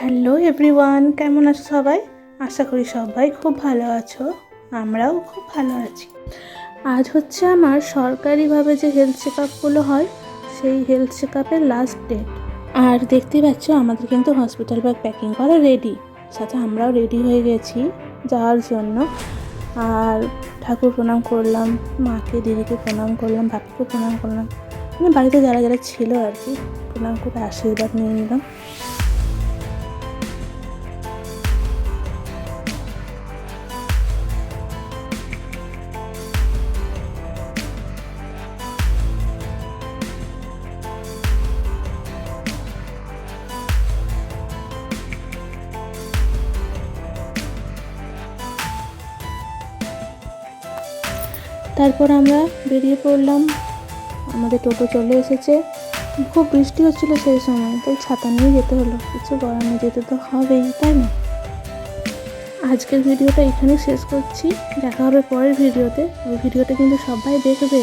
Hello everyone, কেমন আছো সবাই? আশা করি সবাই খুব ভালো আছো। আমরাও খুব ভালো আছি। আজ হচ্ছে আমার সরকারিভাবে যে হেলথ চেকআপগুলো হয় সেই হেলথ চেকআপের লাস্ট ডেট। আর দেখতেই পাচ্ছ আমাদের কিন্তু হসপিটাল ব্যাগ প্যাকিং করা রেডি, সাথে আমরাও রেডি হয়ে গেছি যাওয়ার জন্য। আর ঠাকুর প্রণাম করলাম, মাকে দিদিকে প্রণাম করলাম, বাপিকে প্রণাম করলাম, মানে বাড়িতে যারা যারা ছিল আর কি, প্রণাম করে আশীর্বাদ নিয়ে নিলাম। তারপর আমরা বেরিয়ে পড়লাম, আমাদের টোটো চলে এসেছে। খুব বৃষ্টি হচ্ছিলো সেই সময়, তাই ছাতা নিয়ে যেতে হলো, কিছু করার নেই, যেতে তো হবেই, তাই না? আজকের ভিডিওটা এখানে শেষ করছি, দেখা হবে পরের ভিডিওতে। ওই ভিডিওটা কিন্তু সবাই দেখবে।